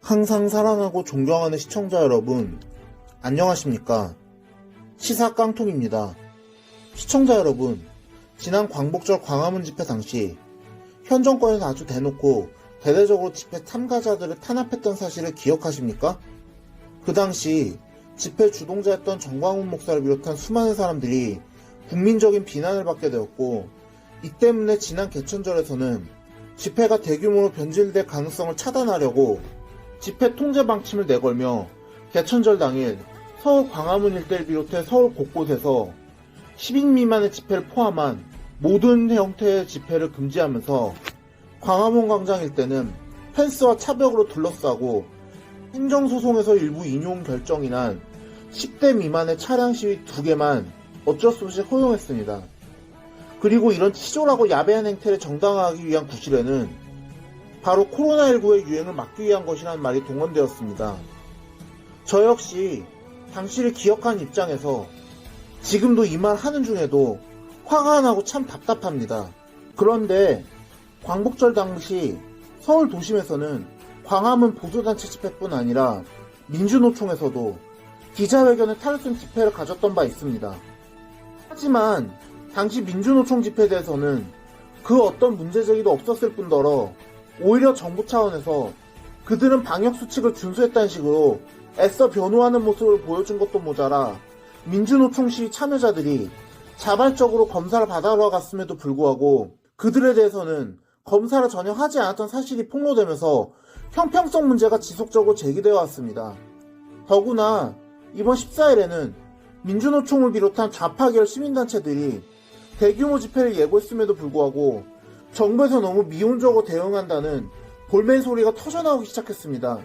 항상 사랑하고 존경하는 시청자 여러분, 안녕하십니까? 시사 깡통입니다. 시청자 여러분, 지난 광복절 광화문 집회 당시 현 정권에서 아주 대놓고 대대적으로 집회 참가자들을 탄압했던 사실을 기억하십니까? 그 당시 집회 주동자였던 정광훈 목사를 비롯한 수많은 사람들이 국민적인 비난을 받게 되었고, 이 때문에 지난 개천절에서는 집회가 대규모로 변질될 가능성을 차단하려고 집회 통제 방침을 내걸며 개천절 당일 서울 광화문 일대를 비롯해 서울 곳곳에서 10인 미만의 집회를 포함한 모든 형태의 집회를 금지하면서 광화문 광장 일대는 펜스와 차벽으로 둘러싸고 행정소송에서 일부 인용 결정이 난 10대 미만의 차량 시위 2개만 어쩔 수 없이 허용했습니다. 그리고 이런 치졸하고 야비한 행태를 정당화하기 위한 구실에는 바로 코로나19의 유행을 막기 위한 것이라는 말이 동원되었습니다. 저 역시 당시를 기억한 입장에서 지금도 이 말 하는 중에도 화가 나고 참 답답합니다. 그런데 광복절 당시 서울 도심에서는 광화문 보수단체 집회뿐 아니라 민주노총에서도 기자회견에 탈을 쓴 집회를 가졌던 바 있습니다. 하지만 당시 민주노총 집회에 대해서는 그 어떤 문제제기도 없었을 뿐더러 오히려 정부 차원에서 그들은 방역수칙을 준수했다는 식으로 애써 변호하는 모습을 보여준 것도 모자라 민주노총 시위 참여자들이 자발적으로 검사를 받아러 갔음에도 불구하고 그들에 대해서는 검사를 전혀 하지 않았던 사실이 폭로되면서 형평성 문제가 지속적으로 제기되어 왔습니다. 더구나 이번 14일에는 민주노총을 비롯한 좌파계열 시민단체들이 대규모 집회를 예고했음에도 불구하고 정부에서 너무 미온적으로 대응한다는 볼멘 소리가 터져나오기 시작했습니다.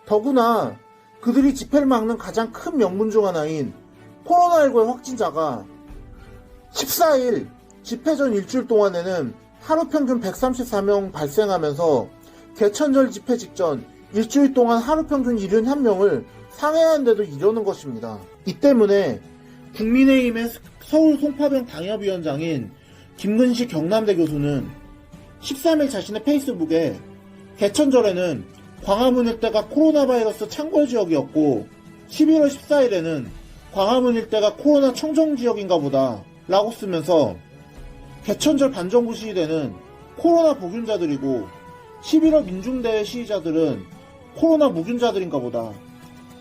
더구나 그들이 집회를 막는 가장 큰 명분 중 하나인 코로나19의 확진자가 14일 집회 전 일주일 동안에는 하루 평균 134명 발생하면서 개천절 집회 직전 일주일 동안 하루 평균 71명을 상회하는데도 이러는 것입니다. 이 때문에 국민의힘의 서울 송파병 당협위원장인 김근식 경남대 교수는 13일 자신의 페이스북에 개천절에는 광화문 일대가 코로나 바이러스 창궐 지역이었고 11월 14일에는 광화문 일대가 코로나 청정 지역인가 보다 라고 쓰면서 개천절 반정부 시위대는 코로나 보균자들이고 11월 민중대회 시위자들은 코로나 무균자들인가 보다.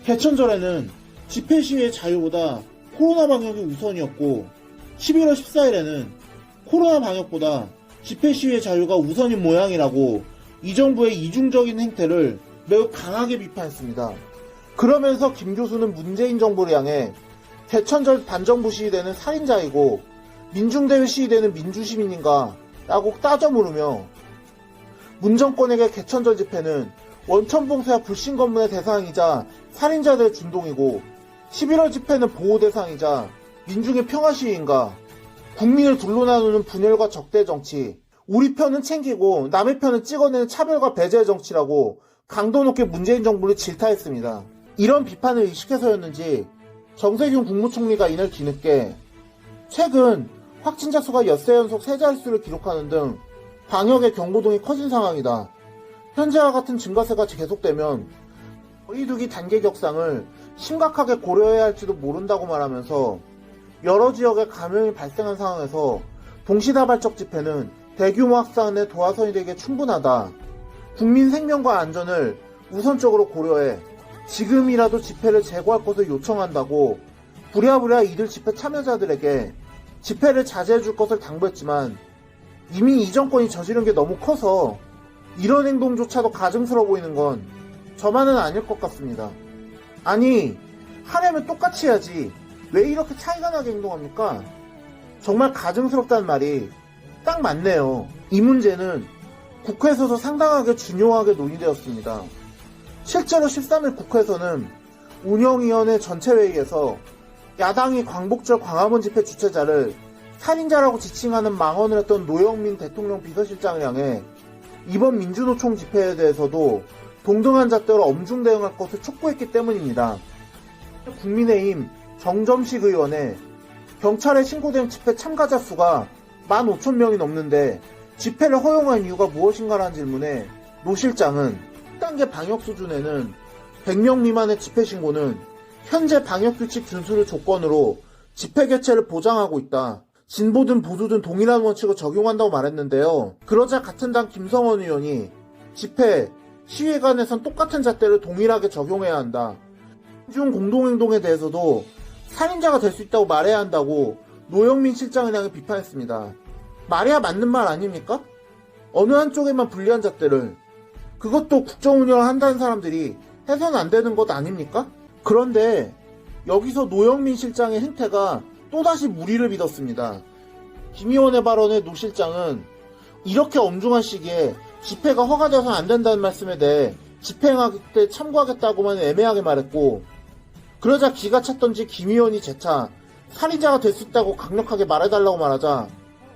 개천절에는 집회 시위의 자유보다 코로나 방역이 우선이었고 11월 14일에는 코로나 방역보다 집회 시위의 자유가 우선인 모양이라고 이 정부의 이중적인 행태를 매우 강하게 비판했습니다. 그러면서 김 교수는 문재인 정부를 향해 개천절 반정부 시위대는 살인자이고 민중대회 시위대는 민주시민인가 라고 따져 물으며 문정권에게 개천절 집회는 원천봉쇄와 불신검문의 대상이자 살인자들의 준동이고 11월 집회는 보호 대상이자 민중의 평화 시위인가, 국민을 둘로 나누는 분열과 적대 정치, 우리 편은 챙기고 남의 편은 찍어내는 차별과 배제의 정치라고 강도 높게 문재인 정부를 질타했습니다. 이런 비판을 의식해서였는지 정세균 국무총리가 이날 뒤늦게 최근 확진자 수가 엿새 연속 세 자릿수를 기록하는 등 방역의 경고등이 커진 상황이다. 현재와 같은 증가세가 계속되면 거리두기 단계 격상을 심각하게 고려해야 할지도 모른다고 말하면서 여러 지역에 감염이 발생한 상황에서 동시다발적 집회는 대규모 확산의 도화선이 되기에 충분하다. 국민 생명과 안전을 우선적으로 고려해 지금이라도 집회를 재고할 것을 요청한다고 부랴부랴 이들 집회 참여자들에게 집회를 자제해 줄 것을 당부했지만 이미 이 정권이 저지른 게 너무 커서 이런 행동조차도 가증스러워 보이는 건 저만은 아닐 것 같습니다. 아니, 하려면 똑같이 해야지 왜 이렇게 차이가 나게 행동합니까? 정말 가증스럽다는 말이 딱 맞네요. 이 문제는 국회에서도 상당하게 중요하게 논의되었습니다. 실제로 13일 국회에서는 운영위원회 전체회의에서 야당이 광복절 광화문 집회 주최자를 살인자라고 지칭하는 망언을 했던 노영민 대통령 비서실장을 향해 이번 민주노총 집회에 대해서도 동등한 잣대로 엄중 대응할 것을 촉구했기 때문입니다. 국민의힘 정점식 의원의 경찰에 신고된 집회 참가자 수가 15,000명이 넘는데 집회를 허용한 이유가 무엇인가라는 질문에 노 실장은 1단계 방역 수준에는 100명 미만의 집회 신고는 현재 방역규칙 준수를 조건으로 집회 개최를 보장하고 있다. 진보든 보수든 동일한 원칙을 적용한다고 말했는데요. 그러자 같은 당 김성원 의원이 집회, 시위관에선 똑같은 잣대를 동일하게 적용해야 한다. 이중 공동행동에 대해서도 살인자가 될 수 있다고 말해야 한다고 노영민 실장을 향해 비판했습니다. 말해야 맞는 말 아닙니까? 어느 한쪽에만 불리한 잣대를, 그것도 국정 운영을 한다는 사람들이 해서는 안 되는 것 아닙니까? 그런데 여기서 노영민 실장의 행태가 또다시 무리를 빚었습니다. 김 의원의 발언에 노 실장은 이렇게 엄중한 시기에 집회가 허가되어서는 안 된다는 말씀에 대해 집행하기 때 참고하겠다고만 애매하게 말했고, 그러자 기가 찼던지 김 의원이 재차 살인자가 될 수 있다고 강력하게 말해달라고 말하자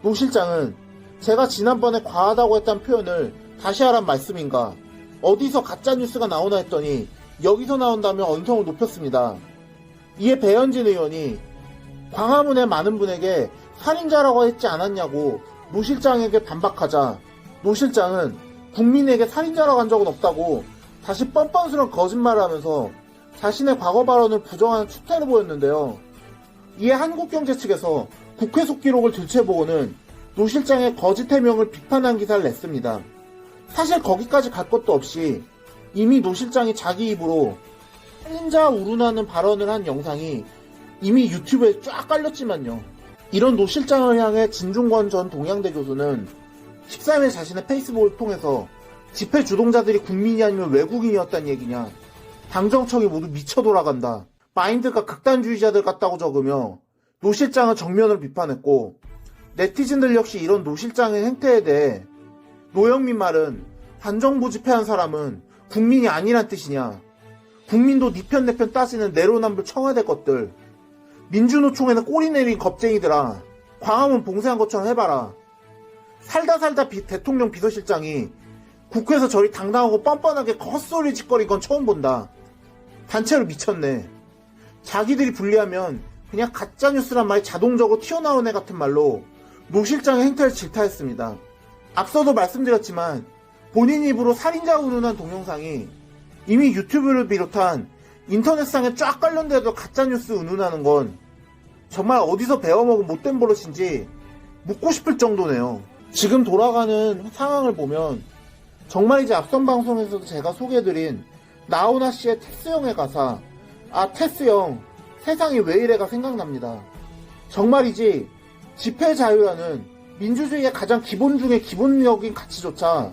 노 실장은 제가 지난번에 과하다고 했다는 표현을 다시 하란 말씀인가, 어디서 가짜뉴스가 나오나 했더니 여기서 나온다며 언성을 높였습니다. 이에 배현진 의원이 광화문의 많은 분에게 살인자라고 했지 않았냐고 노 실장에게 반박하자 노 실장은 국민에게 살인자라고 한 적은 없다고 다시 뻔뻔스러운 거짓말을 하면서 자신의 과거 발언을 부정하는 추태를 보였는데요. 이에 한국경제 측에서 국회 속기록을 들춰보고는 노 실장의 거짓 해명을 비판한 기사를 냈습니다. 사실 거기까지 갈 것도 없이 이미 노 실장이 자기 입으로 살인자 우르나는 발언을 한 영상이 이미 유튜브에 쫙 깔렸지만요. 이런 노 실장을 향해 진중권 전 동양대 교수는 13일 자신의 페이스북을 통해서 집회 주동자들이 국민이 아니면 외국인이었다는 얘기냐, 당정청이 모두 미쳐 돌아간다, 마인드가 극단주의자들 같다고 적으며 노 실장을 정면으로 비판했고, 네티즌들 역시 이런 노 실장의 행태에 대해 노영민 말은 반정부 집회한 사람은 국민이 아니란 뜻이냐, 국민도 니 편 내 편 따지는 내로남불 청와대 것들, 민주노총에는 꼬리 내린 겁쟁이들아, 광화문 봉쇄한 것처럼 해봐라. 살다 대통령 비서실장이 국회에서 저리 당당하고 뻔뻔하게 헛소리 짓거린 건 처음 본다. 단체로 미쳤네. 자기들이 불리하면 그냥 가짜뉴스란 말이 자동적으로 튀어나온 애 같은 말로 노 실장의 행태를 질타했습니다. 앞서도 말씀드렸지만 본인 입으로 살인자 운운한 동영상이 이미 유튜브를 비롯한 인터넷상에 쫙 깔렸는데도 가짜뉴스 운운하는 건 정말 어디서 배워먹은 못된 버릇인지 묻고 싶을 정도네요. 지금 돌아가는 상황을 보면 정말이지 앞선 방송에서도 제가 소개해드린 나훈아 씨의 테스형의 가사, 테스형 세상이 왜 이래가 생각납니다. 정말이지 집회 자유라는 민주주의의 가장 기본 중에 기본적인 가치조차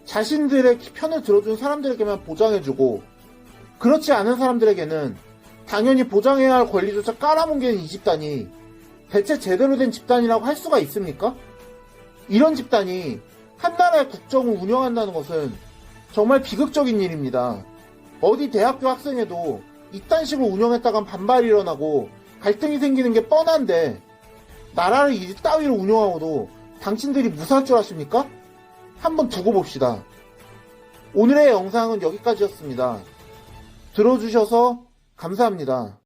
자신들의 편을 들어준 사람들에게만 보장해주고, 그렇지 않은 사람들에게는 당연히 보장해야 할 권리조차 깔아뭉개는 이 집단이 대체 제대로 된 집단이라고 할 수가 있습니까? 이런 집단이 한 나라의 국정을 운영한다는 것은 정말 비극적인 일입니다. 어디 대학교 학생회도 이딴 식으로 운영했다간 반발이 일어나고 갈등이 생기는 게 뻔한데 나라를 이따위로 운영하고도 당신들이 무사할 줄 아십니까? 한번 두고 봅시다. 오늘의 영상은 여기까지였습니다. 들어주셔서 감사합니다.